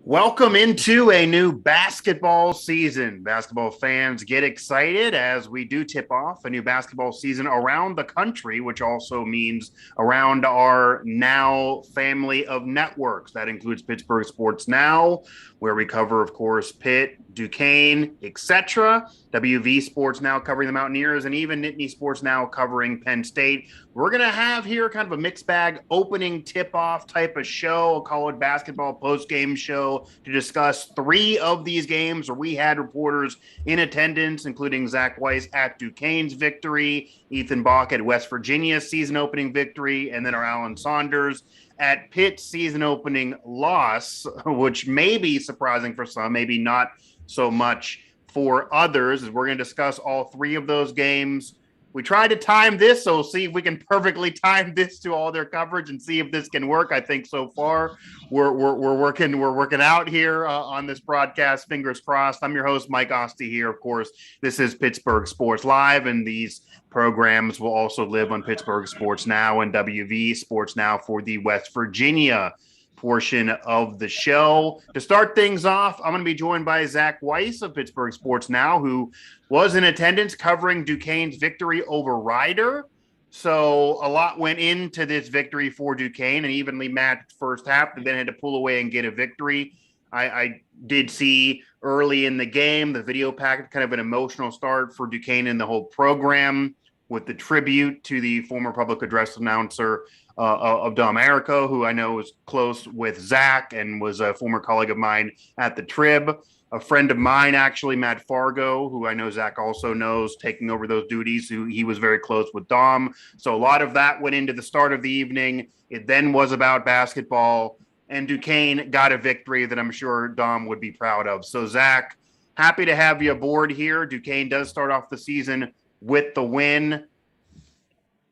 Welcome into a new basketball season. Basketball fans get excited as we do tip off a new basketball season around the country, which also means around our now family of networks. That includes Pittsburgh Sports Now, where we cover, of course, Pitt, Duquesne, etc. WV Sports Now covering the Mountaineers, and even Nittany Sports Now covering Penn State. We're going to have here kind of a mixed bag opening tip-off type of show, a college basketball post-game show to discuss three of these games where we had reporters in attendance, including Zac Weiss at Duquesne's victory, Ethan Bock at West Virginia's season opening victory, and then our Alan Saunders at Pitt's season opening loss, which may be surprising for some, maybe not so much for others, as we're going to discuss all three of those games. We tried to time this, so we'll see if we can perfectly time this to all their coverage and see if this can work. I think so far we're working out here on this broadcast. Fingers crossed. I'm your host, Mike Asti here. Of course, this is Pittsburgh Sports Live, and these programs will also live on Pittsburgh Sports Now and WV Sports Now for the West Virginia portion of the show. To start things off, I'm going to be joined by Zac Weiss of Pittsburgh Sports Now, who was in attendance covering Duquesne's victory over Rider. So a lot went into this victory for Duquesne, an evenly matched first half, and then had to pull away and get a victory. I did see early in the game the video package, kind of an emotional start for Duquesne and the whole program, with the tribute to the former public address announcer of America, who I know was close with Zach and was a former colleague of mine at the Trib. A friend of mine, actually, Matt Fargo, who I know Zach also knows, taking over those duties, who he was very close with Dom. So a lot of that went into the start of the evening. It then was about basketball, and Duquesne got a victory that I'm sure Dom would be proud of. So, Zach, happy to have you aboard here. Duquesne does start off the season with the win.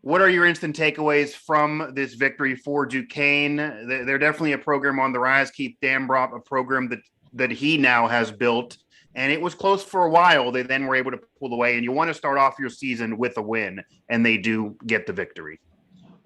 What are your instant takeaways from this victory for Duquesne? They're definitely a program on the rise. Keith Dambrot, a program that he now has built, and it was close for a while. They then were able to pull away, and you want to start off your season with a win, and they do get the victory.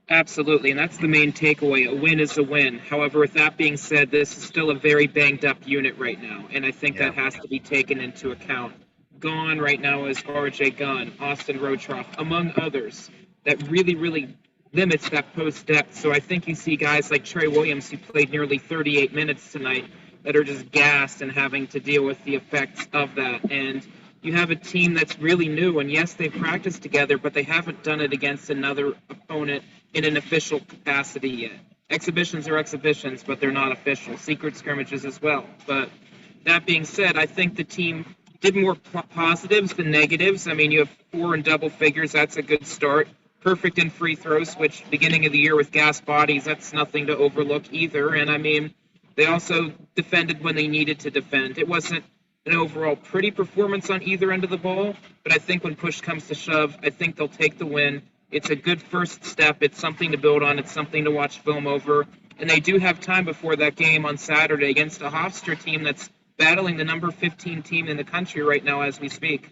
Absolutely, and that's the main takeaway. A win is a win. However, with that being said, this is still a very banged-up unit right now, and I think that has to be taken into account. Gone right now is R.J. Gunn, Austin Rotroff, among others. That really limits that post depth. So I think you see guys like Trey Williams, who played nearly 38 minutes tonight, that are just gassed and having to deal with the effects of that. And you have a team that's really new, and yes, they've practiced together, but they haven't done it against another opponent in an official capacity yet. Exhibitions are exhibitions, but they're not official. Secret scrimmages as well. But that being said, I think the team did more positives than negatives. I mean, you have 4 in double figures. That's a good start. Perfect in free throws, which beginning of the year with gas bodies, that's nothing to overlook either. And I mean, they also defended when they needed to defend. It wasn't an overall pretty performance on either end of the ball, but I think when push comes to shove, I think they'll take the win. It's a good first step. It's something to build on. It's something to watch film over. And they do have time before that game on Saturday against a Hofstra team that's battling the number 15 team in the country right now as we speak.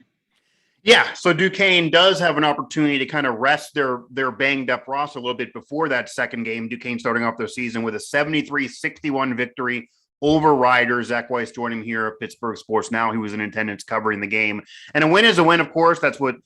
Yeah, so Duquesne does have an opportunity to kind of rest their banged-up roster a little bit before that second game. Duquesne starting off their season with a 73-61 victory over Rider. Zac Weiss joining him here at Pittsburgh Sports Now. He was in attendance covering the game. And a win is a win, of course. That's what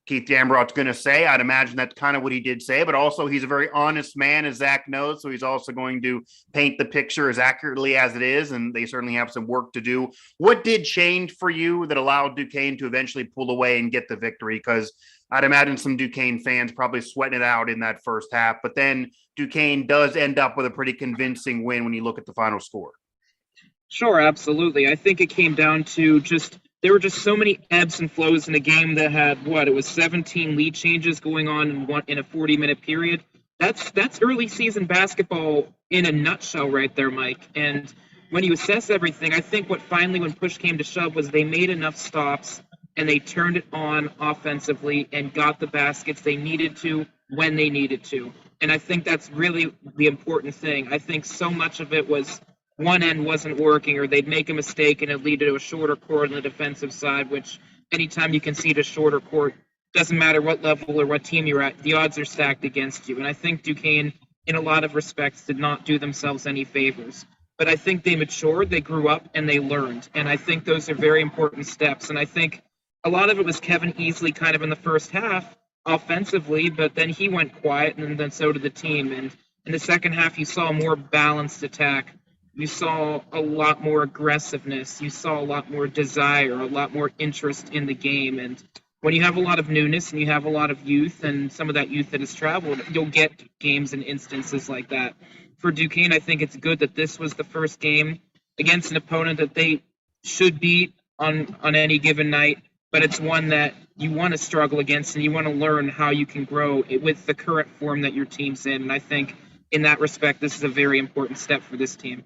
Keith Dambrot's going to say. I'd imagine that's kind of what he did say, but also he's a very honest man, as Zach knows, so he's also going to paint the picture as accurately as it is, and they certainly have some work to do. What did change for you that allowed Duquesne to eventually pull away and get the victory? Because I'd imagine some Duquesne fans probably sweating it out in that first half, but then Duquesne does end up with a pretty convincing win when you look at the final score. Sure, absolutely. I think it came down to there were just so many ebbs and flows in a game that had, it was 17 lead changes going on in a 40-minute period. That's early season basketball in a nutshell right there, Mike. And when you assess everything, I think when push came to shove was they made enough stops and they turned it on offensively and got the baskets they needed to when they needed to. And I think that's really the important thing. I think so much of it was one end wasn't working, or they'd make a mistake and it'd lead to a shorter court on the defensive side, which anytime you concede a shorter court, doesn't matter what level or what team you're at, the odds are stacked against you. And I think Duquesne, in a lot of respects, did not do themselves any favors. but I think they matured, they grew up, and they learned. And I think those are very important steps. And I think a lot of it was Kevin Easley kind of in the first half offensively, but then he went quiet, and then so did the team. And in the second half, you saw a more balanced attack. You saw a lot more aggressiveness. You saw a lot more desire, a lot more interest in the game. And when you have a lot of newness and you have a lot of youth and some of that youth that has traveled, you'll get games and instances like that. For Duquesne, I think it's good that this was the first game against an opponent that they should beat on any given night, but it's one that you want to struggle against and you want to learn how you can grow with the current form that your team's in. And I think in that respect, this is a very important step for this team.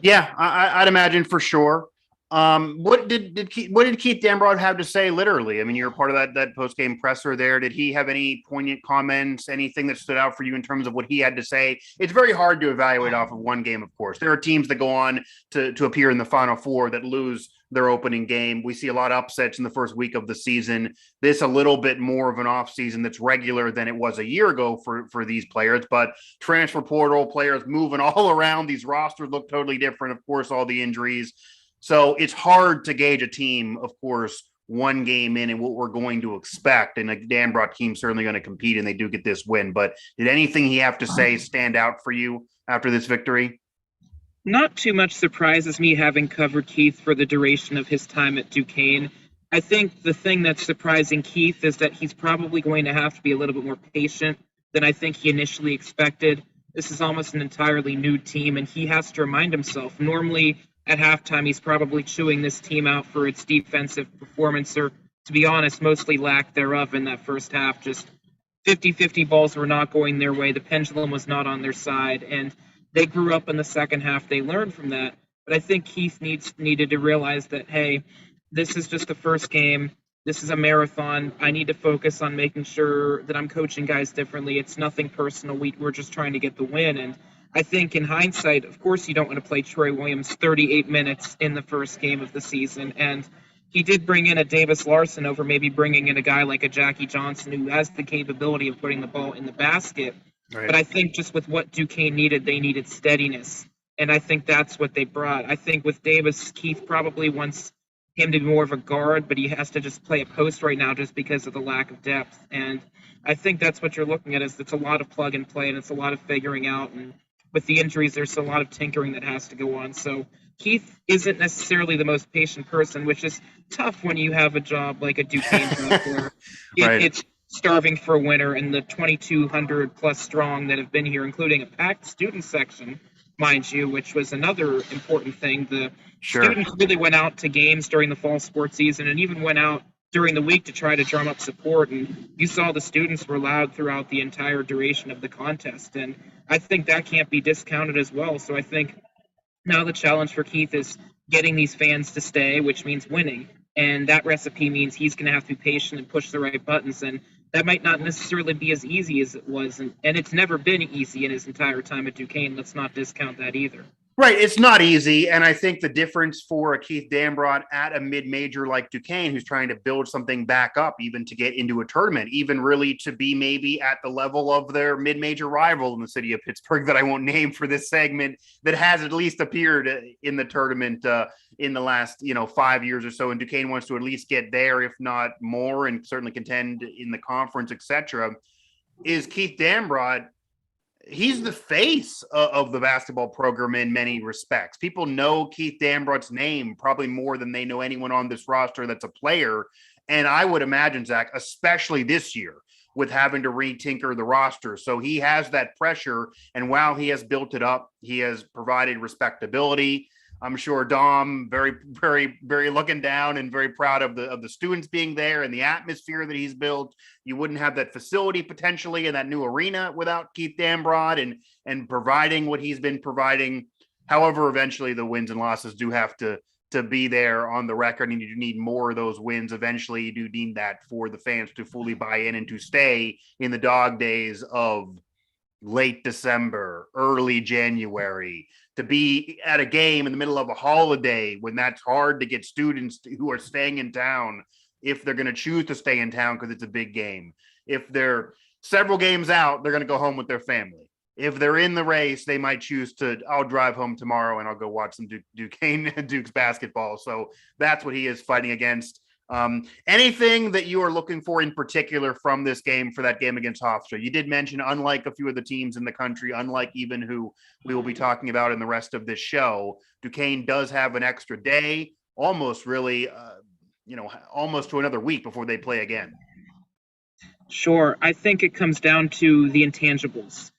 Yeah, I'd imagine for sure. What did Keith Dambrot have to say? Literally, I mean, you're part of that post game presser there. Did he have any poignant comments? Anything that stood out for you in terms of what he had to say? It's very hard to evaluate off of one game. Of course, there are teams that go on to appear in the Final Four that lose their opening game. We see a lot of upsets in the first week of the season. This a little bit more of an off season that's regular than it was a year ago for these players, but transfer portal players moving all around. These rosters look totally different. Of course, all the injuries. So it's hard to gauge a team, of course, one game in and what we're going to expect. And a Dambrot team's certainly going to compete, and they do get this win. But did anything he have to say stand out for you after this victory? Not too much surprises me, having covered Keith for the duration of his time at Duquesne. I think the thing that's surprising Keith is that he's probably going to have to be a little bit more patient than I think he initially expected. This is almost an entirely new team, and he has to remind himself. Normally, at halftime, he's probably chewing this team out for its defensive performance, or, to be honest, mostly lack thereof in that first half. Just 50-50 balls were not going their way. The pendulum was not on their side, and they grew up in the second half. They learned from that. But I think Keith needed to realize that, hey, this is just the first game. This is a marathon. I need to focus on making sure that I'm coaching guys differently. It's nothing personal. We're just trying to get the win. And I think in hindsight, of course, you don't want to play Troy Williams 38 minutes in the first game of the season. And he did bring in a Davis Larson over maybe bringing in a guy like a Jackie Johnson who has the capability of putting the ball in the basket. Right. But I think just with what Duquesne needed, they needed steadiness. And I think that's what they brought. I think with Davis, Keith probably wants him to be more of a guard, but he has to just play a post right now just because of the lack of depth. And I think that's what you're looking at, is it's a lot of plug and play and it's a lot of figuring out. And with the injuries, there's a lot of tinkering that has to go on. So Keith isn't necessarily the most patient person, which is tough when you have a job like a Duquesne job where it's starving for a winner, and the 2,200 plus strong that have been here, including a packed student section, mind you, which was another important thing. The students really went out to games during the fall sports season and even went out during the week to try to drum up support. And you saw the students were loud throughout the entire duration of the contest. And I think that can't be discounted as well. So I think now the challenge for Keith is getting these fans to stay, which means winning. And that recipe means he's going to have to be patient and push the right buttons. And that might not necessarily be as easy as it was. And it's never been easy in his entire time at Duquesne. Let's not discount that either. Right. It's not easy. And I think the difference for a Keith Dambrot at a mid-major like Duquesne, who's trying to build something back up, even to get into a tournament, even really to be maybe at the level of their mid-major rival in the city of Pittsburgh that I won't name for this segment, that has at least appeared in the tournament in the last, 5 years or so. And Duquesne wants to at least get there, if not more, and certainly contend in the conference, etc. Is Keith Dambrot. He's the face of the basketball program in many respects. People know Keith Dambrot's name probably more than they know anyone on this roster that's a player. And I would imagine, Zach, especially this year, with having to retinker the roster. So he has that pressure. And while he has built it up, he has provided respectability. I'm sure Dom very, very, very looking down and very proud of the students being there and the atmosphere that he's built. You wouldn't have that facility potentially in that new arena without Keith Dambrot and providing what he's been providing. However, eventually the wins and losses do have to be there on the record, and you need more of those wins. Eventually, you do need that for the fans to fully buy in and to stay in the dog days of late December, early January, to be at a game in the middle of a holiday when that's hard to get students who are staying in town, if they're going to choose to stay in town because it's a big game. If they're several games out, they're going to go home with their family. if they're in the race, they might choose to, I'll drive home tomorrow and I'll go watch some Duke's basketball. So that's what he is fighting against. Anything that you are looking for in particular from this game for that game against Hofstra? You did mention, unlike a few of the teams in the country, unlike even who we will be talking about in the rest of this show, Duquesne does have an extra day, almost really, almost to another week before they play again. Sure. I think it comes down to the intangibles.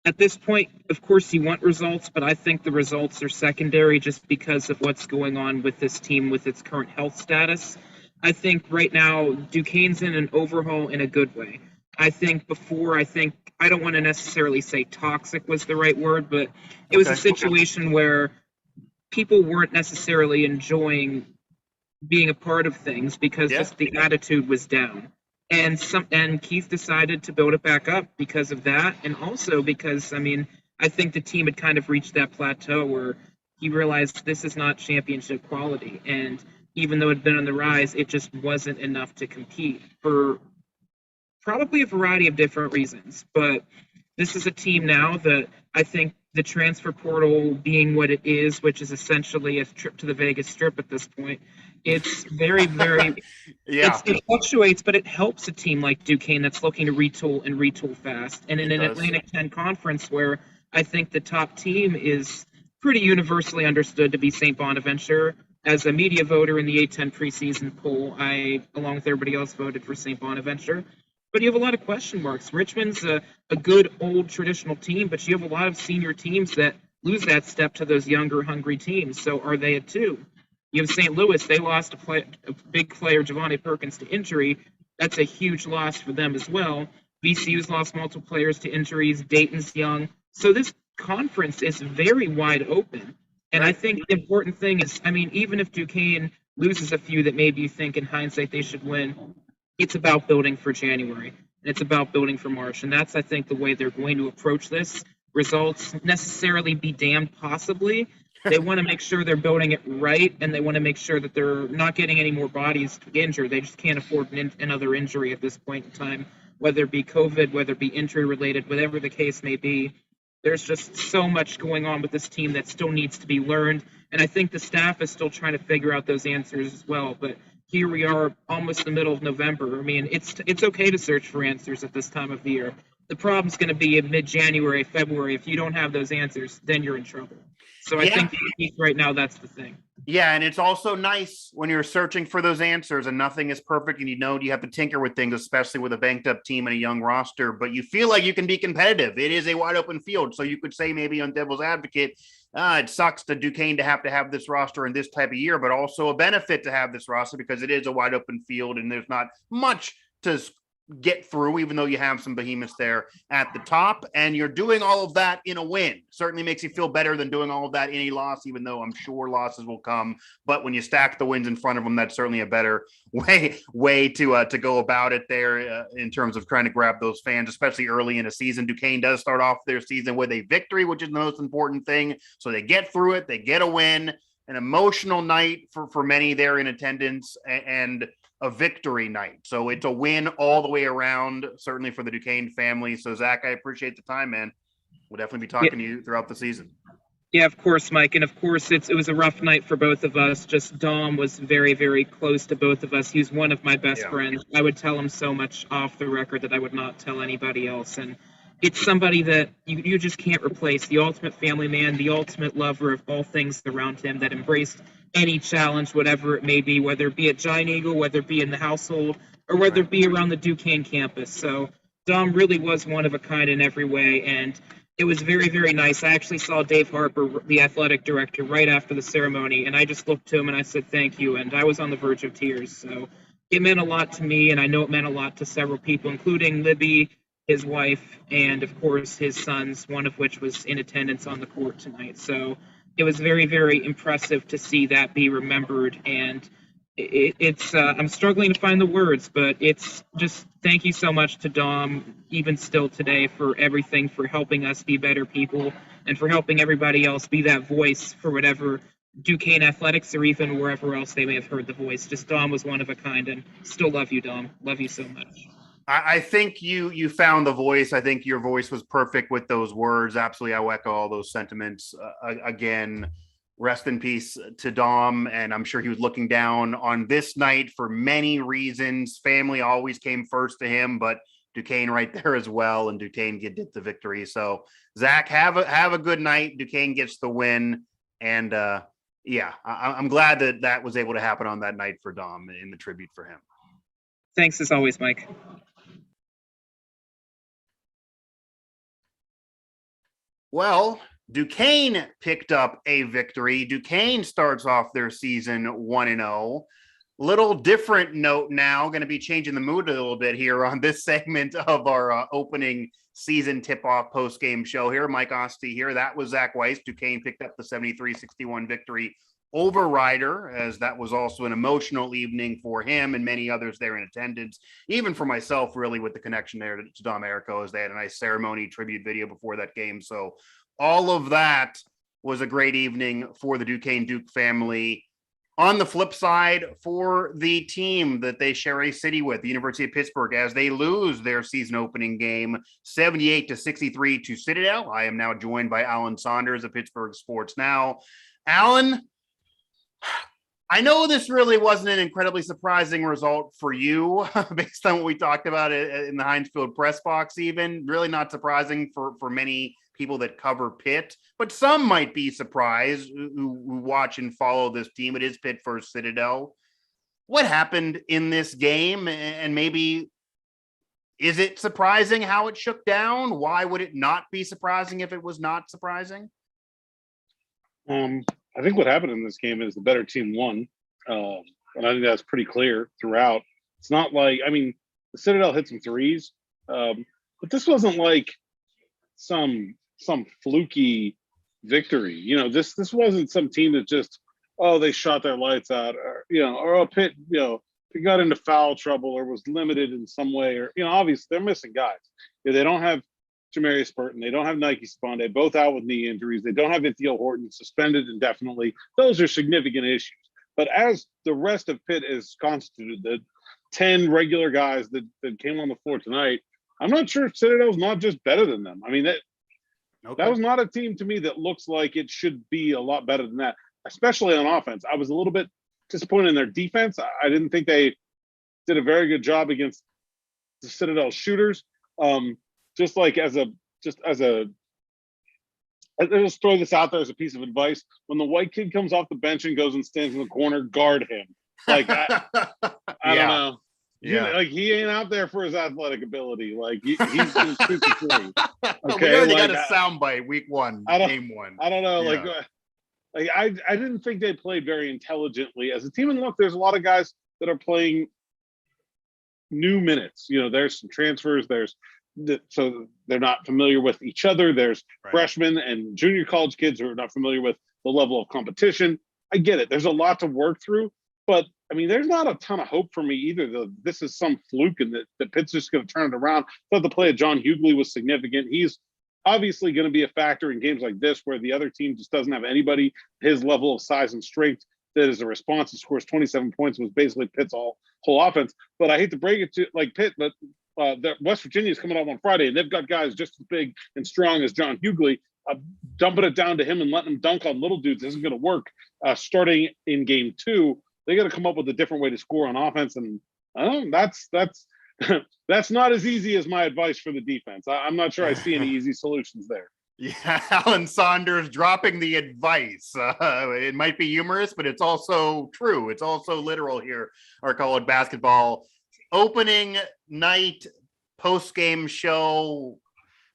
At this point, of course, you want results, but I think the results are secondary just because of what's going on with this team with its current health status. I think right now, Duquesne's in an overhaul in a good way. I don't want to necessarily say toxic was the right word, but it was a situation where people weren't necessarily enjoying being a part of things because just the attitude was down. And Keith decided to build it back up because of that, and also because, I think the team had kind of reached that plateau where he realized this is not championship quality, and even though it had been on the rise, it just wasn't enough to compete for probably a variety of different reasons. But this is a team now that I think the transfer portal being what it is, which is essentially a trip to the Vegas Strip at this point, it's very, very it fluctuates, but it helps a team like Duquesne that's looking to retool fast. And in an Atlantic 10 conference where I think the top team is pretty universally understood to be St. Bonaventure. As a media voter in the A10 preseason poll, I, along with everybody else, voted for St. Bonaventure. But you have a lot of question marks. Richmond's a good old traditional team, but you have a lot of senior teams that lose that step to those younger, hungry teams. So are they a two? You have St. Louis. They lost a big player, Giovanni Perkins, to injury. That's a huge loss for them as well. VCU's lost multiple players to injuries. Dayton's young. So this conference is very wide open. And I think the important thing is, even if Duquesne loses a few that maybe you think in hindsight they should win, it's about building for January. And it's about building for March. And that's, I think, the way they're going to approach this. Results necessarily be damned possibly. They want to make sure they're building it right, and they want to make sure that they're not getting any more bodies injured. They just can't afford another injury at this point in time, whether it be COVID, whether it be injury-related, whatever the case may be. There's just so much going on with this team that still needs to be learned, and I think the staff is still trying to figure out those answers as well. But here we are, almost the middle of November. It's okay to search for answers at this time of the year. The problem's going to be in mid-January, February. If you don't have those answers, then you're in trouble. So I think right now that's the thing. Yeah, and it's also nice when you're searching for those answers and nothing is perfect and you have to tinker with things, especially with a banked-up team and a young roster, but you feel like you can be competitive. It is a wide-open field, so you could say maybe on Devil's Advocate, it sucks to Duquesne to have this roster in this type of year, but also a benefit to have this roster because it is a wide-open field and there's not much to get through, even though you have some behemoths there at the top, and you're doing all of that in a win. Certainly makes you feel better than doing all of that in a loss, even though I'm sure losses will come. But when you stack the wins in front of them, that's certainly a better way to go about it there in terms of trying to grab those fans, especially early in a season. Duquesne does start off their season with a victory, which is the most important thing. So they get through it, they get a win, an emotional night for many there in attendance, and a victory night. So it's a win all the way around, certainly for the Duquesne family. So Zach, I appreciate the time, man. We'll definitely be talking to you throughout the season. Yeah, of course, Mike. And of course, it was a rough night for both of us. Just Dom was very, very close to both of us. He was one of my best friends. I would tell him so much off the record that I would not tell anybody else. And it's somebody that you just can't replace. The ultimate family man, the ultimate lover of all things around him, that embraced any challenge, whatever it may be, whether it be at Giant Eagle, whether it be in the household, or whether it be around the Duquesne campus. So Dom really was one of a kind in every way, and it was very, very nice. I actually saw Dave Harper, the athletic director, right after the ceremony, and I just looked to him and I said thank you, and I was on the verge of tears. So it meant a lot to me, and I know it meant a lot to several people, including Libby, his wife, and of course his sons, one of which was in attendance on the court tonight. So it was very, very impressive to see that be remembered, and it's I'm struggling to find the words, but it's just thank you so much to Dom, even still today, for everything, for helping us be better people, and for helping everybody else be that voice for whatever Duquesne athletics or even wherever else they may have heard the voice. Just Dom was one of a kind, and still love you, Dom. Love you so much. I think you found the voice. I think your voice was perfect with those words. Absolutely, I echo all those sentiments. Again, rest in peace to Dom, and I'm sure he was looking down on this night for many reasons. Family always came first to him, but Duquesne right there as well, and Duquesne get the victory. So Zac, have a good night. Duquesne gets the win, and yeah, I'm glad that was able to happen on that night for Dom in the tribute for him. Thanks as always, Mike. Well, Duquesne picked up a victory. Duquesne starts off their season 1-0. Little different note now, going to be changing the mood a little bit here on this segment of our opening season tip-off post-game show here. Mike Asti here. That was Zac Weiss. Duquesne picked up the 73-61 victory over Ryder, as that was also an emotional evening for him and many others there in attendance, even for myself, really, with the connection there to Dom Errico, as they had a nice ceremony tribute video before that game. So all of that was a great evening for the Duquesne Duke family. On the flip side, for the team that they share a city with, the University of Pittsburgh, as they lose their season opening game 78-63 to Citadel. I am now joined by Alan Saunders of Pittsburgh Sports Now. Alan, I know this really wasn't an incredibly surprising result for you based on what we talked about in the Heinz Field press box, even really not surprising for many people that cover Pitt, but some might be surprised who watch and follow this team. It is Pitt versus Citadel. What happened in this game, and maybe is it surprising how it shook down? Why would it not be surprising if it was not surprising? I think what happened in this game is the better team won. And I think that's pretty clear throughout. It's not like, I mean, the Citadel hit some threes, but this wasn't like some fluky victory. You know, this wasn't some team that just, oh, they shot their lights out, or, you know, or Pitt, you know, they got into foul trouble or was limited in some way, or, you know, obviously they're missing guys. You know, they don't have Jamarius Burton. They don't have Nike Sponde, both out with knee injuries. They don't have Ithiel Horton suspended indefinitely. Those are significant issues. But as the rest of Pitt is constituted, the 10 regular guys that came on the floor tonight, I'm not sure Citadel's not just better than them. I mean, that was not a team to me that looks like it should be a lot better than that, especially on offense. I was a little bit disappointed in their defense. I didn't think they did a very good job against the Citadel shooters. Just just throw this out there as a piece of advice. When the white kid comes off the bench and goes and stands in the corner, guard him. Like, I don't know. Yeah. Like, he ain't out there for his athletic ability. Like, he's going to shoot the three. Okay. We already got a soundbite week one, game one. I don't know. Yeah. Like I didn't think they played very intelligently as a team. And look, there's a lot of guys that are playing new minutes. You know, there's some transfers. So they're not familiar with each other. There's freshmen and junior college kids who are not familiar with the level of competition. I get it. There's a lot to work through, but I mean, there's not a ton of hope for me either. This is some fluke and that Pitt's just going to turn it around. I thought the play of John Hughley was significant. He's obviously going to be a factor in games like this where the other team just doesn't have anybody his level of size and strength that is a response and scores 27 points, was basically Pitt's whole offense. But I hate to break it to like Pitt, but West Virginia is coming up on Friday, and they've got guys just as big and strong as John Hughley. Dumping it down to him and letting him dunk on little dudes isn't going to work. Starting in game 2, they got to come up with a different way to score on offense, and that's not as easy as my advice for the defense. I'm not sure I see any easy solutions there. Yeah, Alan Saunders dropping the advice. It might be humorous, but it's also true. It's also literal here. Our college basketball opening night post-game show.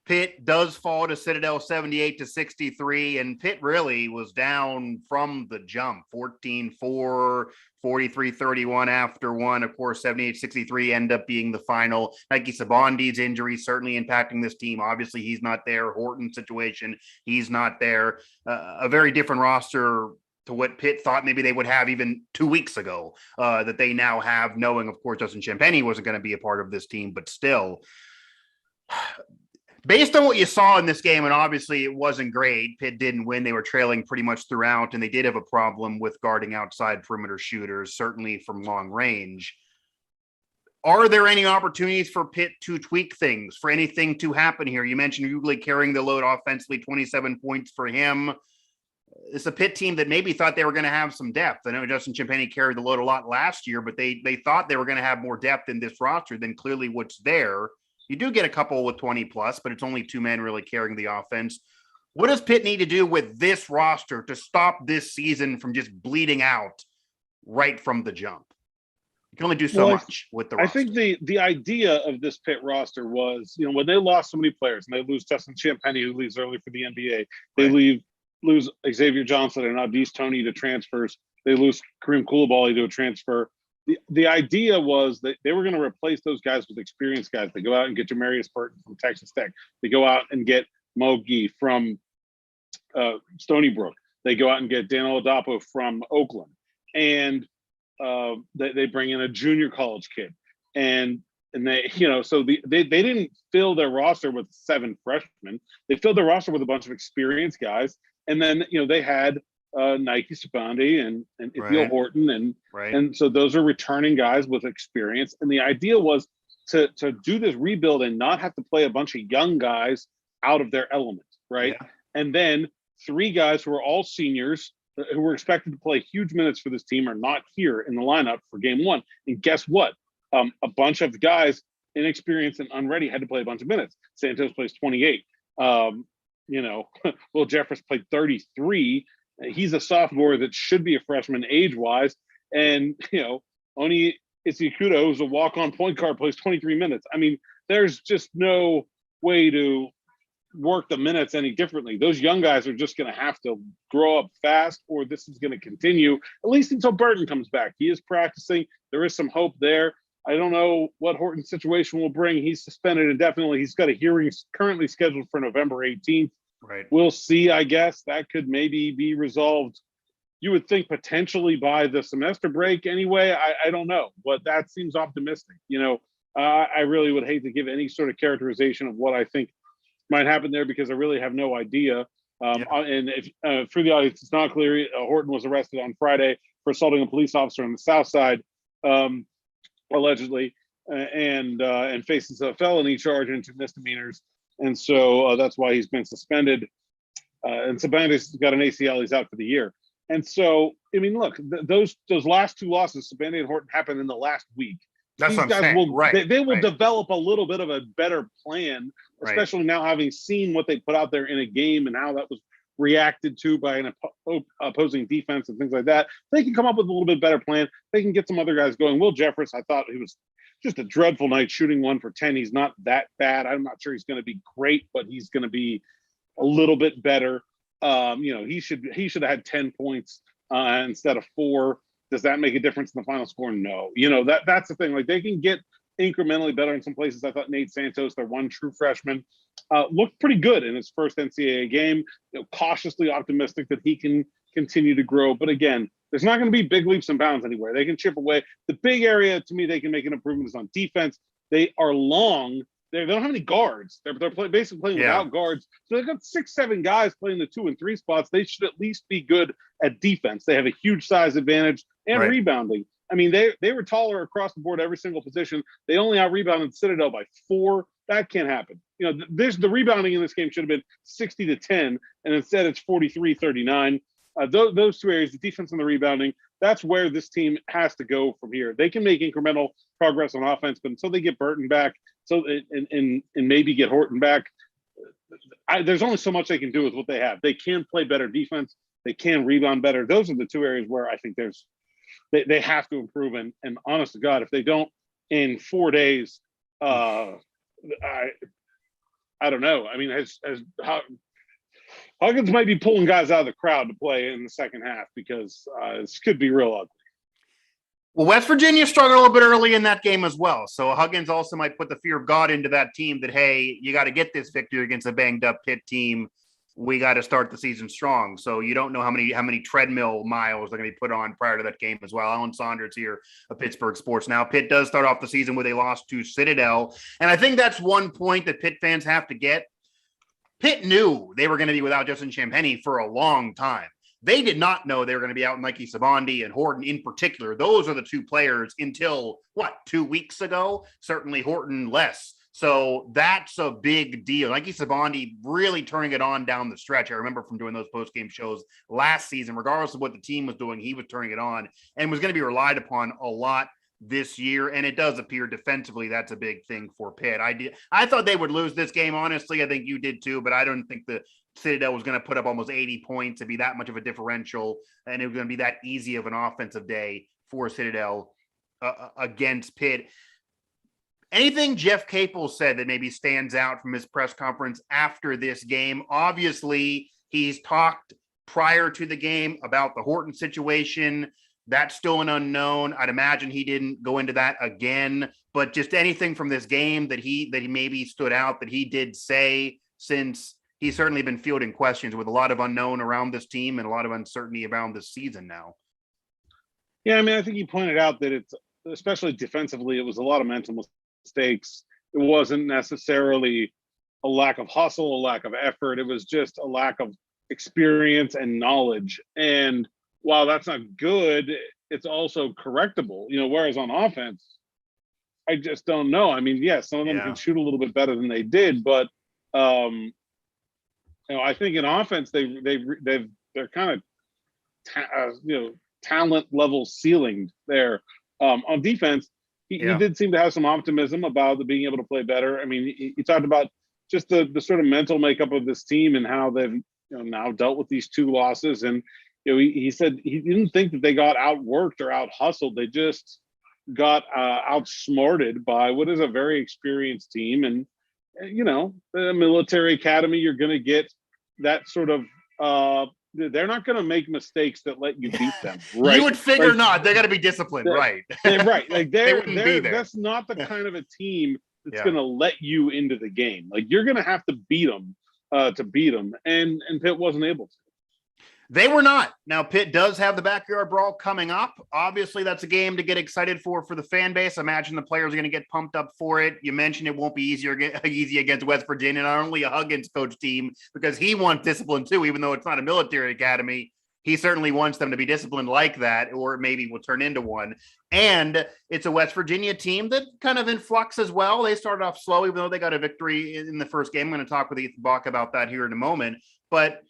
Pitt does fall to Citadel 78-63, and Pitt really was down from the jump, 14-4, 43-31 after one. Of course, 78-63 end up being the final. Nike Sabondi's injury certainly impacting this team. Obviously, he's not there. Horton situation, he's not there. A very different roster to what Pitt thought maybe they would have even 2 weeks ago, that they now have, knowing, of course, Justin Champagnie wasn't going to be a part of this team, but still, based on what you saw in this game, and obviously it wasn't great, Pitt didn't win. They were trailing pretty much throughout, and they did have a problem with guarding outside perimeter shooters, certainly from long range. Are there any opportunities for Pitt to tweak things, for anything to happen here? You mentioned Hughley carrying the load offensively, 27 points for him. It's a Pitt team that maybe thought they were going to have some depth. I know Justin Champagnie carried the load a lot last year, but they thought they were going to have more depth in this roster than clearly what's there. You do get a couple with 20 plus, but it's only two men really carrying the offense. What does Pitt need to do with this roster to stop this season from just bleeding out right from the jump? You can only do so much with the roster. I think the idea of this Pitt roster was, when they lost so many players, and they lose Justin Champagnie, who leaves early for the NBA, they lose Xavier Johnson and Abdice Toney to transfers. They lose Kareem Koulibaly to a transfer. The idea was that they were going to replace those guys with experienced guys. They go out and get Jamarius Burton from Texas Tech. They go out and get Mo Gee from Stony Brook. They go out and get Dan Oladapo from Oakland. And they bring in a junior college kid. And they, so they didn't fill their roster with 7 freshmen. They filled their roster with a bunch of experienced guys. And then, they had Nike Sabandi and Ithiel Horton. And so those are returning guys with experience. And the idea was to do this rebuild and not have to play a bunch of young guys out of their element, right? Yeah. And then 3 guys who are all seniors who were expected to play huge minutes for this team are not here in the lineup for game 1. And guess what? A bunch of guys inexperienced and unready had to play a bunch of minutes. Santos plays 28. Will Jeffress played 33. He's a sophomore that should be a freshman age-wise. And, Oni Isikudo, who's a walk-on point guard, plays 23 minutes. I mean, there's just no way to work the minutes any differently. Those young guys are just going to have to grow up fast, or this is going to continue, at least until Burton comes back. He is practicing. There is some hope there. I don't know what Horton's situation will bring. He's suspended indefinitely. He's got a hearing currently scheduled for November 18th. Right. We'll see, I guess. That could maybe be resolved. You would think potentially by the semester break anyway. I don't know, but that seems optimistic. I really would hate to give any sort of characterization of what I think might happen there because I really have no idea. And if for the audience, it's not clear, Horton was arrested on Friday for assaulting a police officer on the South Side, allegedly, and faces a felony charge and 2 misdemeanors. And so that's why he's been suspended. And Sabandi's got an ACL. He's out for the year. And so, I mean, look, those last 2 losses, Sabandi and Horton, happened in the last week. That's what I'm saying. They will develop a little bit of a better plan, especially now having seen what they put out there in a game and how that was reacted to by an opposing defense and things like that. They can come up with a little bit better plan. They can get some other guys going. Will Jeffress, I thought he was just a dreadful night shooting 1 for 10. He's not that bad. I'm not sure he's going to be great, but he's going to be a little bit better. He should have had 10 points instead of 4. Does that make a difference in the final score? No. That's the thing. Like, they can get incrementally better in some places. I thought Nate Santos, their 1 true freshman, looked pretty good in his first NCAA game. Cautiously optimistic that he can continue to grow. But again, there's not going to be big leaps and bounds anywhere. They can chip away. The big area to me they can make an improvement is on defense. They are long. They don't have any guards. They're basically playing without guards. So they've got 6-7 guys playing the 2 and 3 spots. They should at least be good at defense. They have a huge size advantage and rebounding. I mean, they were taller across the board every single position. They only out-rebounded Citadel by 4. That can't happen. The rebounding in this game should have been 60-10, and instead it's 43-39. Those 2 areas, the defense and the rebounding, that's where this team has to go from here. They can make incremental progress on offense, but until they get Burton back, and maybe get Horton back, there's only so much they can do with what they have. They can play better defense. They can rebound better. Those are the 2 areas where I think they have to improve. And honest to God, if they don't in 4 days, I don't know. I mean, Huggins might be pulling guys out of the crowd to play in the second half because this could be real ugly. Well, West Virginia struggled a little bit early in that game as well. So Huggins also might put the fear of God into that team that, hey, you got to get this victory against a banged up Pitt team. We got to start the season strong. So you don't know how many treadmill miles they're going to be put on prior to that game as well. Alan Saunders here of Pittsburgh Sports Now. Pitt does start off the season with a loss to Citadel. And I think that's one point that Pitt fans have to get. Pitt knew they were going to be without Justin Champagnie for a long time. They did not know they were going to be out Nike Sabandi and Horton in particular. Those are the two players until 2 weeks ago. Certainly Horton less. So that's a big deal. Nike Sabandi really turning it on down the stretch. I remember from doing those post-game shows last season, regardless of what the team was doing, he was turning it on and was going to be relied upon a lot this year. And it does appear defensively that's a big thing for Pitt. I thought they would lose this game, honestly. I think you did too, but I don't think the Citadel was going to put up almost 80 points to be that much of a differential, and it was going to be that easy of an offensive day for Citadel against Pitt. Anything Jeff Capel said that maybe stands out from his press conference after this game? Obviously, he's talked prior to the game about the Horton situation. That's still an unknown. I'd imagine he didn't go into that again, but just anything from this game that he maybe stood out that he did say, since he's certainly been fielding questions with a lot of unknown around this team and a lot of uncertainty around this season now. Yeah, I mean, I think he pointed out that it's, especially defensively, it was a lot of mental mistakes. It wasn't necessarily a lack of hustle, a lack of effort. It was just a lack of experience and knowledge. And while that's not good, it's also correctable, whereas on offense, I just don't know. I mean, yes, some of them can shoot a little bit better than they did, but I think in offense they're kind of talent level ceilinged there. On defense, he did seem to have some optimism about being able to play better. I mean, he talked about just the sort of mental makeup of this team and how they've now dealt with these 2 losses. And he said he didn't think that they got outworked or out hustled. They just got outsmarted by what is a very experienced team. And the military academy, you're going to get that sort of they're not going to make mistakes that let you beat them. Right? You would figure not. They got to be disciplined, right? Right. Like they wouldn't be there. That's not the kind of a team that's going to let you into the game. Like, you're going to have to beat them to beat them, and Pitt wasn't able to. They were not. Now, Pitt does have the backyard brawl coming up. Obviously, that's a game to get excited for the fan base. I imagine the players are going to get pumped up for it. You mentioned it won't be easy against West Virginia, not only a Huggins coach team, because he wants discipline too, even though it's not a military academy. He certainly wants them to be disciplined like that, or maybe will turn into one. And it's a West Virginia team that kind of in flux as well. They started off slow, even though they got a victory in the first game. I'm going to talk with Ethan Bock about that here in a moment. But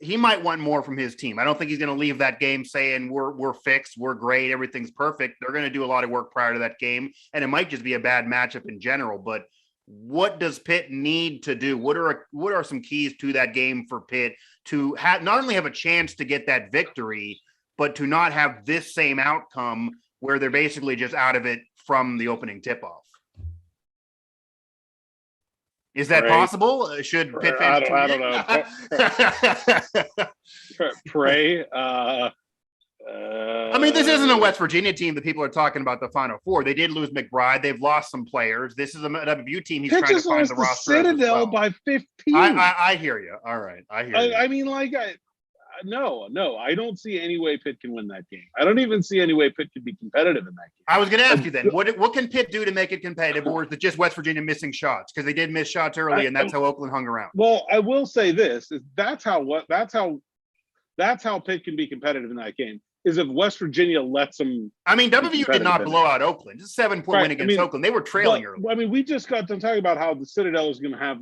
he might want more from his team. I don't think he's going to leave that game saying we're fixed, we're great, everything's perfect. They're going to do a lot of work prior to that game, and it might just be a bad matchup in general. But what does Pitt need to do? What are some keys to that game for Pitt to not only have a chance to get that victory, but to not have this same outcome where they're basically just out of it from the opening tip-off? Is that possible? Should Pitt fans? I don't know. Pray. I mean, this isn't a West Virginia team that people are talking about the Final Four. They did lose McBride. They've lost some players. This is a WVU team. He's Pitt trying to find the roster. Citadel by 15. I hear you. All right, I hear you. I mean, no, I don't see any way Pitt can win that game. I don't even see any way Pitt could be competitive in that game. I was going to ask you then, what can Pitt do to make it competitive, or is it just West Virginia missing shots? Because they did miss shots early, and that's how Oakland hung around. Well, I will say this: that's how Pitt can be competitive in that game. Is if West Virginia lets them. I mean, WVU did not blow out Oakland. It's a 7-point win against Oakland. They were trailing early. I mean, we just got done talking about how the Citadel is going to have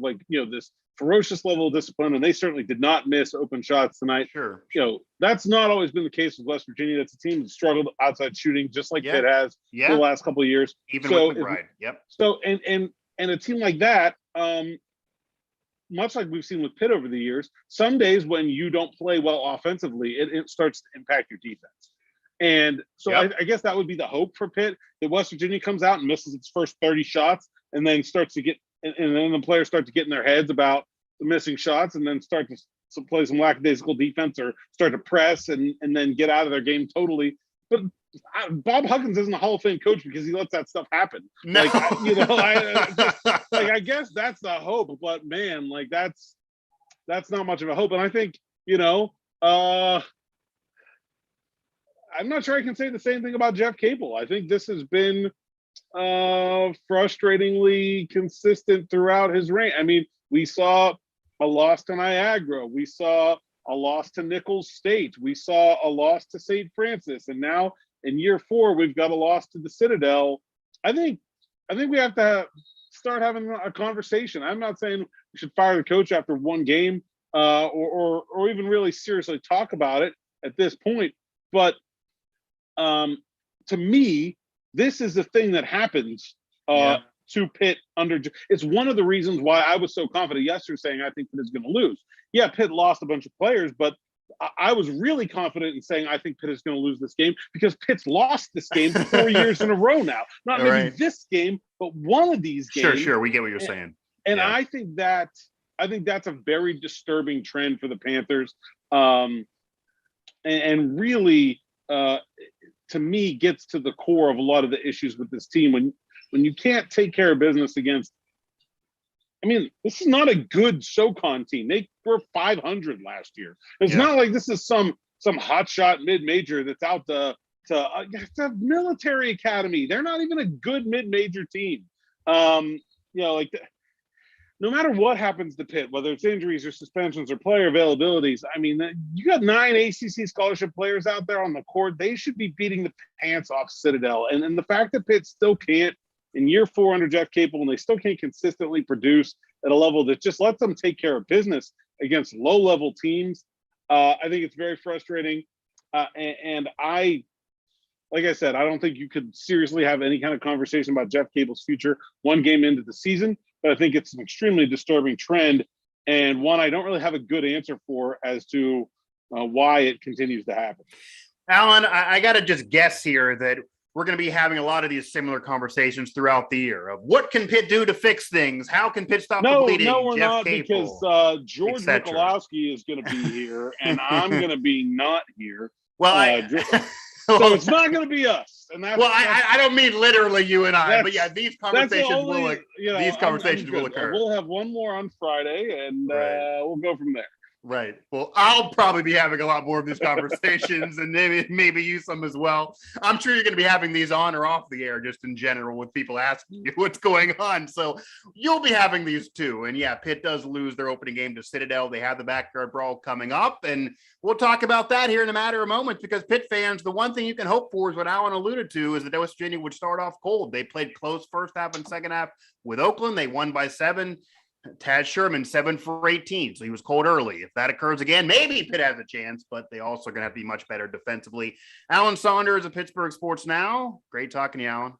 this ferocious level of discipline, and they certainly did not miss open shots tonight. Sure. That's not always been the case with West Virginia. That's a team that struggled outside shooting, just like Pitt has for the last couple of years. Even with McBride. Yep. So, and a team like that, much like we've seen with Pitt over the years, some days when you don't play well offensively, it starts to impact your defense. And so I guess that would be the hope for Pitt, that West Virginia comes out and misses its first 30 shots and then starts to get – and then the players start to get in their heads about the missing shots and then start to play some lackadaisical defense or start to press and then get out of their game totally. But Bob Huggins isn't a Hall of Fame coach because he lets that stuff happen. No. I guess that's the hope. But man, that's not much of a hope. And I think I'm not sure I can say the same thing about Jeff Capel. I think this has been frustratingly consistent throughout his reign. I mean, we saw a loss to Niagara. We saw a loss to Nicholls State. We saw a loss to St. Francis. And now in year 4, we've got a loss to the Citadel. I think we have to start having a conversation. I'm not saying we should fire the coach after one game or even really seriously talk about it at this point. But to me, this is the thing that happens to Pitt under. It's one of the reasons why I was so confident yesterday saying I think Pitt is going to lose. Yeah, Pitt lost a bunch of players, but I was really confident in saying I think Pitt is going to lose this game because Pitt's lost this game 4 years in a row now. Not maybe this game, but one of these games. Sure. We get what you're saying. And I think that's a very disturbing trend for the Panthers, and really, to me, gets to the core of a lot of the issues with this team. When you can't take care of business against, I mean, this is not a good SoCon team. They were 500 last year. It's not like this is some hotshot mid-major that's out to it's a military academy. They're not even a good mid-major team. No matter what happens to Pitt, whether it's injuries or suspensions or player availabilities, I mean, you got 9 ACC scholarship players out there on the court. They should be beating the pants off Citadel. And the fact that Pitt still can't, in year 4 under Jeff Capel, and they still can't consistently produce at a level that just lets them take care of business against low-level teams, I think it's very frustrating. And like I said, I don't think you could seriously have any kind of conversation about Jeff Capel's future one game into the season. But I think it's an extremely disturbing trend and one I don't really have a good answer for as to why it continues to happen. Alan, I got to just guess here that we're going to be having a lot of these similar conversations throughout the year of what can Pitt do to fix things? How can Pitt stop the bleeding? No, we're Jeff not, Capel, because George Mikulowski is going to be here and I'm going to be not here. Well, so it's not going to be us. And I don't mean literally you and I, but these conversations will occur. We'll have one more on Friday, and we'll go from there. Right. Well, I'll probably be having a lot more of these conversations and maybe you some as well. I'm sure you're going to be having these on or off the air just in general with people asking you what's going on. So you'll be having these too. And yeah, Pitt does lose their opening game to Citadel. They have the backyard brawl coming up, and we'll talk about that here in a matter of moments because Pitt fans, the one thing you can hope for is what Alan alluded to is that West Virginia would start off cold. They played close first half and second half with Oakland. They won by 7. Tad Sherman 7 for 18, so he was cold early. If that occurs again, maybe Pitt has a chance, but they also are going to have to be much better defensively. Alan Saunders of Pittsburgh Sports Now. Great talking to you, Alan.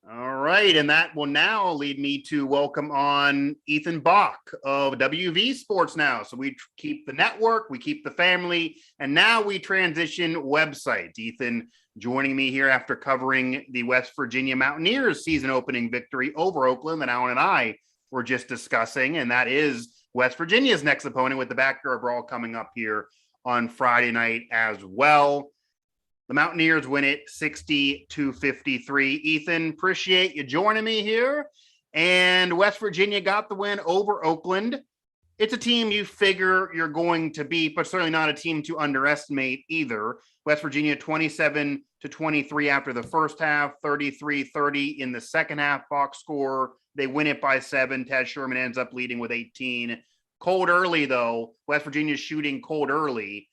All right, and that will now lead me to welcome on Ethan Bock of WV Sports Now. So we keep the network, we keep the family, and now we transition websites. Ethan joining me here after covering the West Virginia Mountaineers season opening victory over Oakland that Alan and I were just discussing, and that is West Virginia's next opponent with the backyard brawl coming up here on Friday night as well. The Mountaineers win it 60-53. Ethan, appreciate you joining me here. And West Virginia got the win over Oakland. It's a team you figure you're going to beat, but certainly not a team to underestimate either. West Virginia 27-23 after the first half, 33-30 in the second half box score. They win it by 7. Tad Sherman ends up leading with 18. Cold early, though. West Virginia's shooting cold early.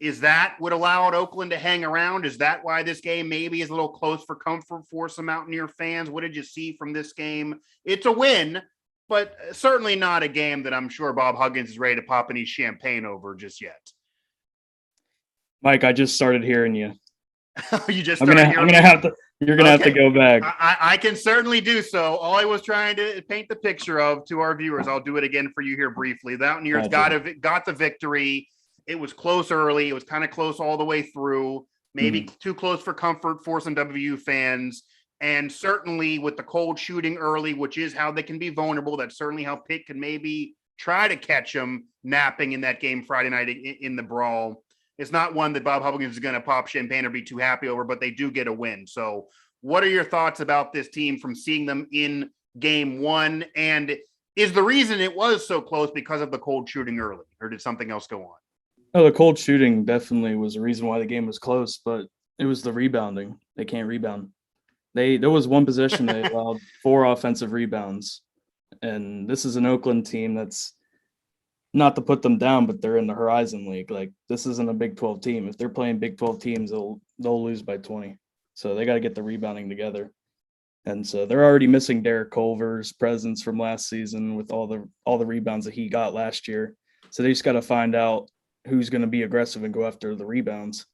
Is that what allowed Oakland to hang around? Is that why this game maybe is a little close for comfort for some Mountaineer fans? What did you see from this game? It's a win, but certainly not a game that I'm sure Bob Huggins is ready to pop any champagne over just yet. Mike, I just started hearing you. You just you're gonna have to go back. I can certainly do so. All I was trying to paint the picture of to our viewers, I'll do it again for you here briefly. The Mountaineers got the victory. It was close early. It was kind of close all the way through, maybe too close for comfort for some WVU fans. And certainly with the cold shooting early, which is how they can be vulnerable, that's certainly how Pitt can maybe try to catch them napping in that game Friday night in the brawl. It's not one that Bob Huggins is going to pop champagne or be too happy over, but they do get a win. So what are your thoughts about this team from seeing them in game one? And is the reason it was so close because of the cold shooting early, or did something else go on? Oh, the cold shooting definitely was the reason why the game was close, but it was the rebounding. They can't rebound. There was one possession they allowed 4 offensive rebounds, and this is an Oakland team that's not to put them down, but they're in the Horizon League. Like, this isn't a Big 12 team. If they're playing Big 12 teams, they'll lose by 20. So they got to get the rebounding together. And so they're already missing Derek Culver's presence from last season with all the rebounds that he got last year. So they just got to find out who's going to be aggressive and go after the rebounds.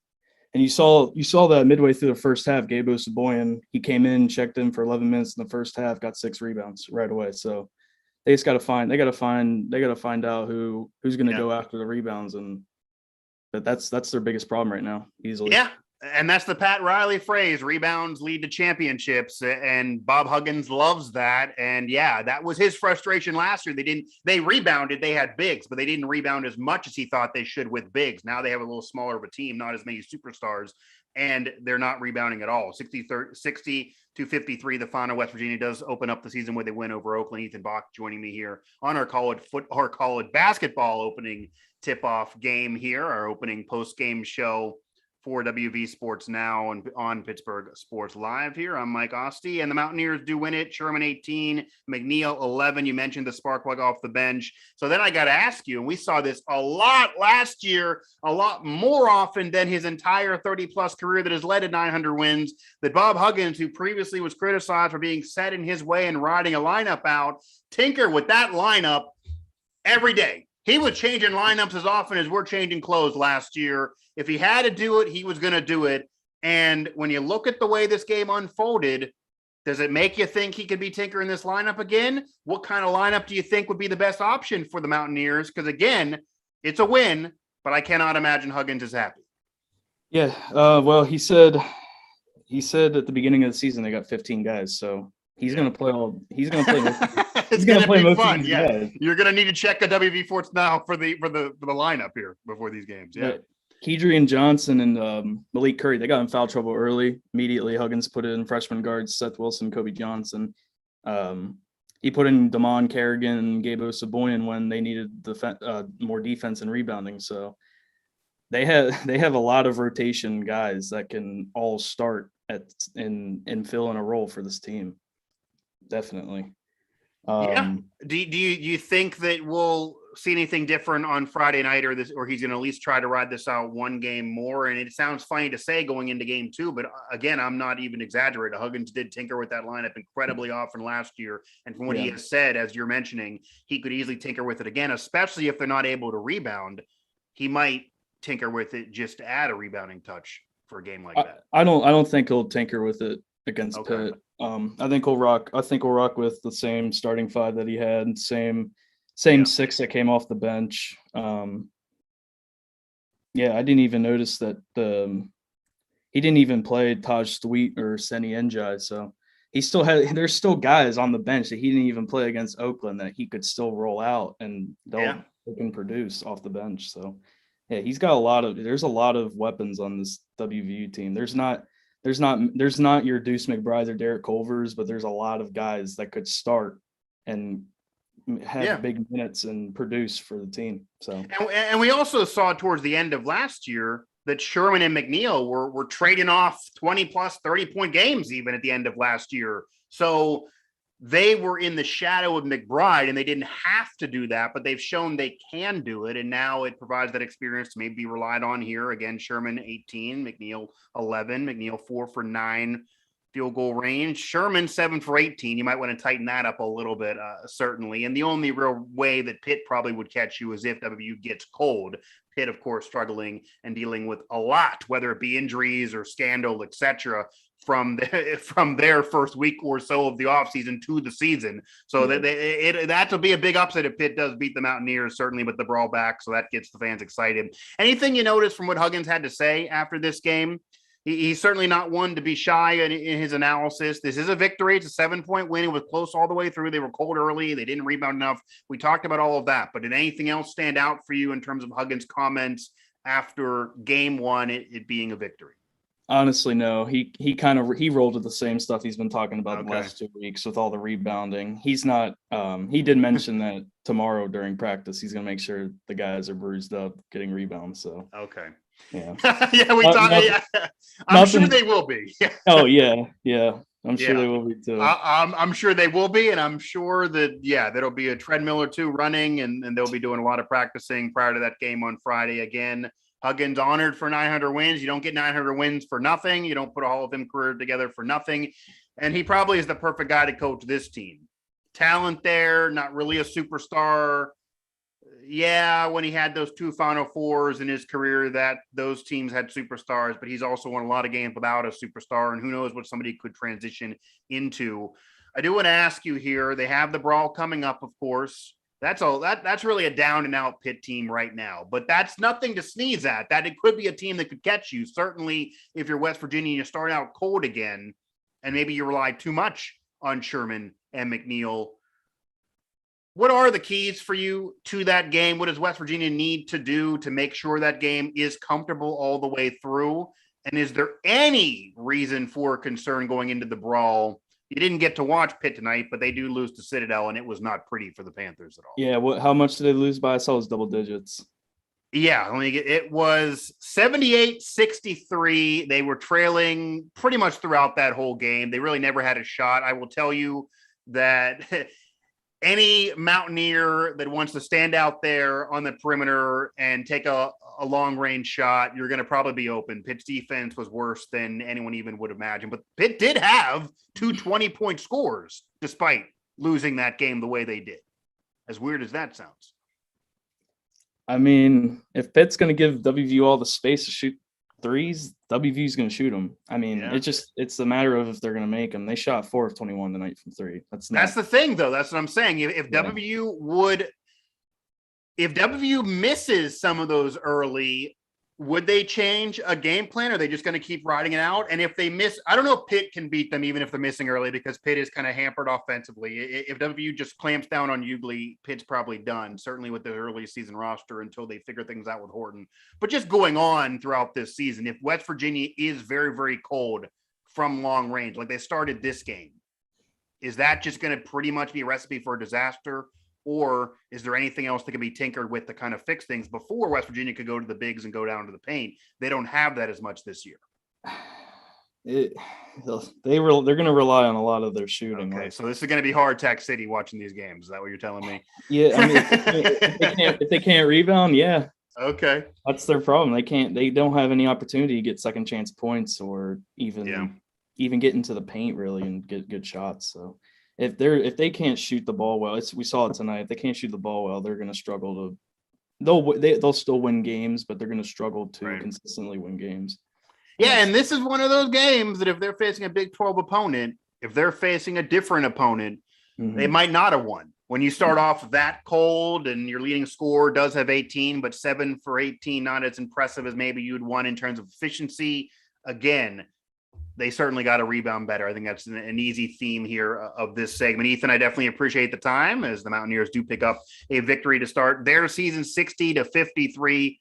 And you saw that midway through the first half, Gabe Osaboyan, he came in, checked in for 11 minutes in the first half, got 6 rebounds right away. So they just got to find out who's going to go after the rebounds, but that's their biggest problem right now, easily. Yeah. And that's the Pat Riley phrase, rebounds lead to championships. And Bob Huggins loves that. And yeah, that was his frustration last year. They rebounded, they had bigs, but they didn't rebound as much as he thought they should with bigs. Now they have a little smaller of a team, not as many superstars, and they're not rebounding at all. 60-53, the final. West Virginia does open up the season where they win over Oakland. Ethan Bock joining me here on our college basketball opening tip-off game here, our opening post-game show for WV Sports Now and on Pittsburgh Sports Live here. I'm Mike Asti, and the Mountaineers do win it. Sherman 18, McNeil 11. You mentioned the spark plug off the bench. So then I got to ask you, and we saw this a lot last year, a lot more often than his entire 30-plus career that has led to 900 wins, that Bob Huggins, who previously was criticized for being set in his way and riding a lineup out, tinker with that lineup every day. He was changing lineups as often as we're changing clothes last year. If he had to do it, he was going to do it. And when you look at the way this game unfolded, does it make you think he could be tinkering this lineup again? What kind of lineup do you think would be the best option for the Mountaineers? Because again, it's a win, but I cannot imagine Huggins is happy. Yeah. Well, he said at the beginning of the season they got 15 guys, so he's going to play all. He's going to play. It's going to be fun. Yeah, guys. You're going to need to check the WV Sports Now for the lineup here before these games. Yeah. Kedrian Johnson and Malik Curry, they got in foul trouble early. Immediately, Huggins put in freshman guards Seth Wilson, Kobe Johnson. He put in Damon Kerrigan and Gabe Osaboyan when they needed more defense and rebounding. So they have a lot of rotation guys that can all start and fill in a role for this team. Definitely. Yeah. Do you think that we'll see anything different on Friday night, or he's going to at least try to ride this out one game more? And it sounds funny to say going into game 2, but again, I'm not even exaggerating. Huggins did tinker with that lineup incredibly often last year. And from what he has said, as you're mentioning, he could easily tinker with it again, especially if they're not able to rebound. He might tinker with it just to add a rebounding touch for a game like that. I don't think he'll tinker with it against Pitt. I think we'll rock with the same starting 5 that he had, same 6 that came off the bench. I didn't even notice that he didn't even play Taj Sweet or Seni Njai, so there's still guys on the bench that he didn't even play against Oakland that he could still roll out and they can produce off the bench. So he's got there's a lot of weapons on this WVU team. There's not your Deuce McBride or Derek Culver's, but there's a lot of guys that could start and have big minutes and produce for the team. So, and we also saw towards the end of last year that Sherman and McNeil were trading off 20 plus 30-point games even at the end of last year. So they were in the shadow of McBride, and they didn't have to do that, but they've shown they can do it. And now it provides that experience to maybe be relied on here. Again, Sherman 18, McNeil 11, McNeil 4 for 9 field goal range. Sherman 7 for 18. You might want to tighten that up a little bit, certainly. And the only real way that Pitt probably would catch you is if WVU gets cold. Pitt, of course, struggling and dealing with a lot, whether it be injuries or scandal, etc., from their first week or so of the offseason to the season. So that'll be a big upset if Pitt does beat the Mountaineers, certainly with the brawl back. So that gets the fans excited. Anything you notice from what Huggins had to say after this game? He's certainly not one to be shy in his analysis. This is a victory. It's a 7-point win. It was close all the way through. They were cold early. They didn't rebound enough. We talked about all of that. But did anything else stand out for you in terms of Huggins' comments after game 1, it being a victory? Honestly, no. He rolled with the same stuff he's been talking about the last 2 weeks with all the rebounding. He's not. He did mention that tomorrow during practice he's going to make sure the guys are bruised up, getting rebounds. So yeah, we talked. I'm sure they will be. Oh yeah. I'm sure Yeah. they will be too. I'm sure they will be, and I'm sure that there'll be a treadmill or two running, and they'll be doing a lot of practicing prior to that game on Friday. Again, Huggins honored for 900 wins. You don't get 900 wins for nothing. You don't put a Hall of Fame career together for nothing, and he probably is the perfect guy to coach this team. Talent there, not really a superstar. Yeah, when he had those 2 Final Fours in his career, that those teams had superstars, but he's also won a lot of games without a superstar, and who knows what somebody could transition into. I do want to ask you here. They have the brawl coming up, of course. That's really a down and out Pitt team right now, but that's nothing to sneeze at. That it could be a team that could catch you. Certainly, if you're West Virginia, you start out cold again, and maybe you rely too much on Sherman and McNeil. What are the keys for you to that game? What does West Virginia need to do to make sure that game is comfortable all the way through? And is there any reason for concern going into the brawl? You didn't get to watch Pitt tonight, but they do lose to Citadel, and it was not pretty for the Panthers at all. Yeah, how much did they lose by? I saw it was double digits. Yeah, it was 78-63. They were trailing pretty much throughout that whole game. They really never had a shot. I will tell you that any Mountaineer that wants to stand out there on the perimeter and take a long-range shot, you're going to probably be open. Pitt's defense was worse than anyone even would imagine. But Pitt did have 2 20-point scores despite losing that game the way they did. As weird as that sounds. I mean, if Pitt's going to give WVU all the space to shoot threes, WVU's going to shoot them. I mean, it's a matter of if they're going to make them. They shot 4 of 21 tonight from 3. That's the thing, though. That's what I'm saying. If WVU misses some of those early, would they change a game plan? Or are they just going to keep riding it out? And if they miss, I don't know if Pitt can beat them even if they're missing early, because Pitt is kind of hampered offensively. If WVU just clamps down on Ugley, Pitt's probably done, certainly with the early season roster until they figure things out with Horton. But just going on throughout this season, if West Virginia is very, very cold from long range, like they started this game, is that just going to pretty much be a recipe for a disaster? Or is there anything else that can be tinkered with to kind of fix things before West Virginia could go to the bigs and go down to the paint? They don't have that as much this year. They're going to rely on a lot of their shooting. Okay, so this is going to be hard, Tech City, watching these games. Is that what you're telling me? Yeah, I mean, if they can't rebound, yeah. Okay, that's their problem. They don't have any opportunity to get second chance points or even get into the paint really and get good shots. So if they can't shoot the ball well, we saw it tonight. If they can't shoot the ball well, they're going to struggle they'll still win games, but they're going to struggle to consistently win games. Yeah, and this is one of those games that if they're facing a Big 12 opponent, if they're facing a different opponent, they might not have won. When you start off that cold and your leading scorer does have 18, but 7 for 18, not as impressive as maybe you'd want in terms of efficiency. Again, they certainly got to rebound better. I think that's an easy theme here of this segment. Ethan, I definitely appreciate the time as the Mountaineers do pick up a victory to start their season 60-53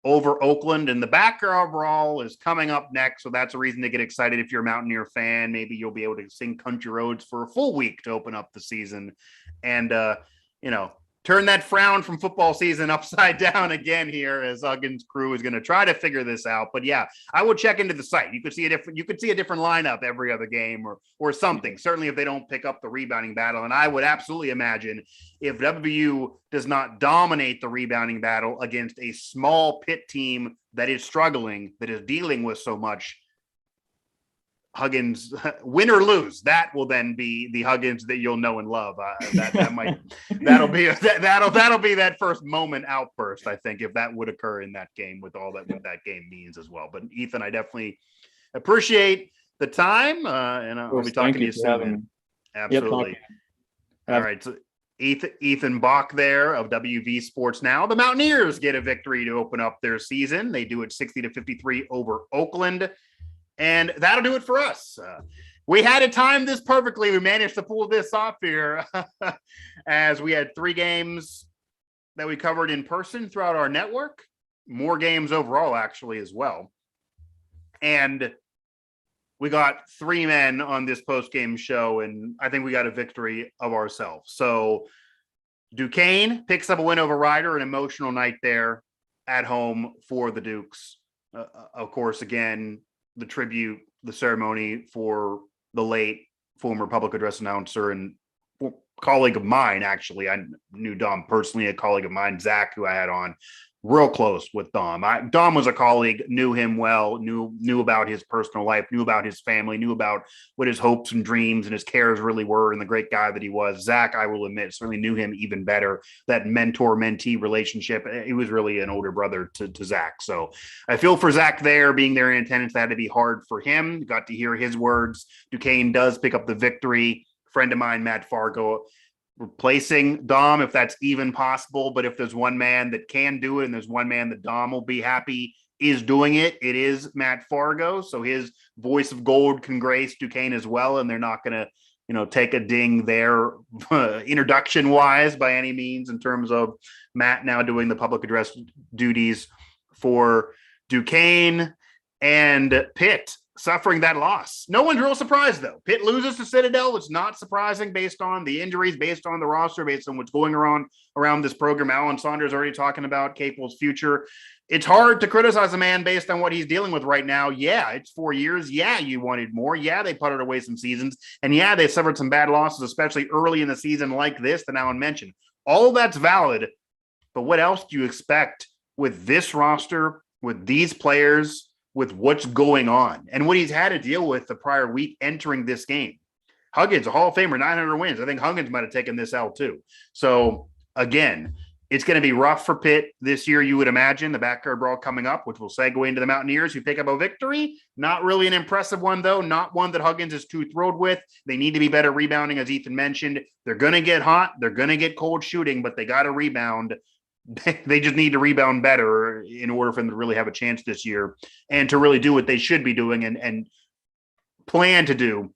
over Oakland. And the backer overall is coming up next. So that's a reason to get excited. If you're a Mountaineer fan, maybe you'll be able to sing Country Roads for a full week to open up the season. And, turn that frown from football season upside down again here as Huggins' crew is going to try to figure this out. But yeah, I would check into the site. You could see a different lineup every other game or something. Certainly if they don't pick up the rebounding battle. And I would absolutely imagine if WVU does not dominate the rebounding battle against a small Pitt team that is struggling, that is dealing with so much, Huggins, win or lose, that will then be the Huggins that you'll know and love. That'll be that first moment outburst, I think, if that would occur in that game with all that what that game means as well. But Ethan, I definitely appreciate the time, and I'll be talking to you soon. Absolutely. Yep, all right, so Ethan Bock there of WV Sports Now. The Mountaineers get a victory to open up their season. They do it 60-53 over Oakland. And that'll do it for us. We had to time this perfectly. We managed to pull this off here as we had 3 games that we covered in person throughout our network. More games overall, actually, as well. And we got 3 men on this post-game show, and I think we got a victory of ourselves. So Duquesne picks up a win over Ryder, an emotional night there at home for the Dukes. Of course, again, the tribute, the ceremony for the late former public address announcer and colleague of mine, actually. I knew Dom personally, a colleague of mine, Zach, who I had on, real close with Dom. Dom was a colleague, knew him well, knew about his personal life, knew about his family, knew about what his hopes and dreams and his cares really were, and the great guy that he was. Zach, I will admit, certainly knew him even better. That mentor-mentee relationship, he was really an older brother to Zach. So I feel for Zach there, being there in attendance. That had to be hard for him. Got to hear his words. Duquesne does pick up the victory. Friend of mine, Matt Fargo, replacing Dom, if that's even possible. But if there's one man that can do it and there's one man that Dom will be happy is doing it, it is Matt Fargo. So his voice of gold can grace Duquesne as well. And they're not going to, take a ding there introduction wise by any means in terms of Matt now doing the public address duties for Duquesne. And Pitt suffering that loss. No one's real surprised, though. Pitt loses to Citadel. It's not surprising based on the injuries, based on the roster, based on what's going around this program. Alan Saunders already talking about Capel's future. It's hard to criticize a man based on what he's dealing with right now. Yeah, it's 4 years. Yeah, you wanted more. Yeah, they putted away some seasons. And yeah, they suffered some bad losses, especially early in the season like this that Alan mentioned. All of that's valid. But what else do you expect with this roster, with these players, with what's going on and what he's had to deal with the prior week entering this game? Huggins, a Hall of Famer, 900 wins. I think Huggins might have taken this out too. So again, it's going to be rough for Pitt this year, you would imagine. The backyard brawl coming up, which will segue into the Mountaineers, who pick up a victory. Not really an impressive one, though. Not one that Huggins is too thrilled with. They need to be better rebounding, as Ethan mentioned. They're going to get hot. They're going to get cold shooting, but they got to rebound. They just need to rebound better in order for them to really have a chance this year and to really do what they should be doing and plan to do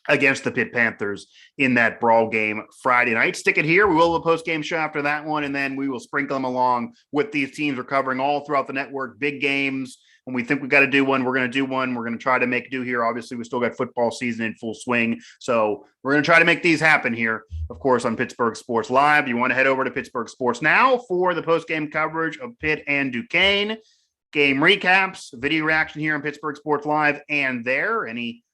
against the Pitt Panthers in that brawl game Friday night. Stick it here. We will have a post-game show after that one, and then we will sprinkle them along with these teams we're covering all throughout the network. Big games. When we think we got to do one, we're going to do one. We're going to try to make do here. Obviously, we still got football season in full swing. So we're going to try to make these happen here, of course, on Pittsburgh Sports Live. You want to head over to Pittsburgh Sports Now for the post-game coverage of Pitt and Duquesne. Game recaps, video reaction here on Pittsburgh Sports Live and there. Any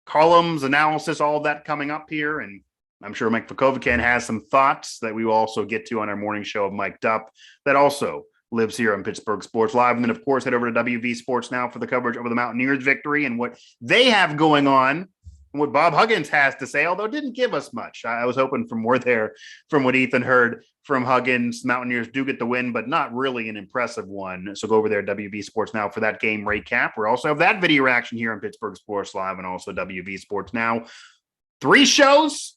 columns, analysis, all of that coming up here. And I'm sure Mike Vukovic has some thoughts that we will also get to on our morning show of Mic'd Up that also lives here on Pittsburgh Sports Live. And then, of course, head over to WV Sports Now for the coverage of the Mountaineers victory and what they have going on and what Bob Huggins has to say, although didn't give us much. I was hoping for more there from what Ethan heard from Huggins. Mountaineers do get the win, but not really an impressive one. So go over there, WV Sports Now, for that game recap. We also have that video reaction here on Pittsburgh Sports Live and also WV Sports Now. 3 shows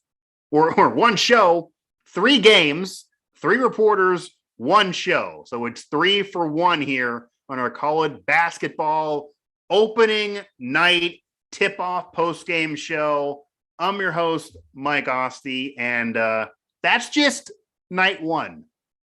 or 1 show, 3 games, 3 reporters, 1 show. So it's 3 for 1 here on our college basketball opening night tip-off post-game show. I'm your host, Mike Asti, and that's just night 1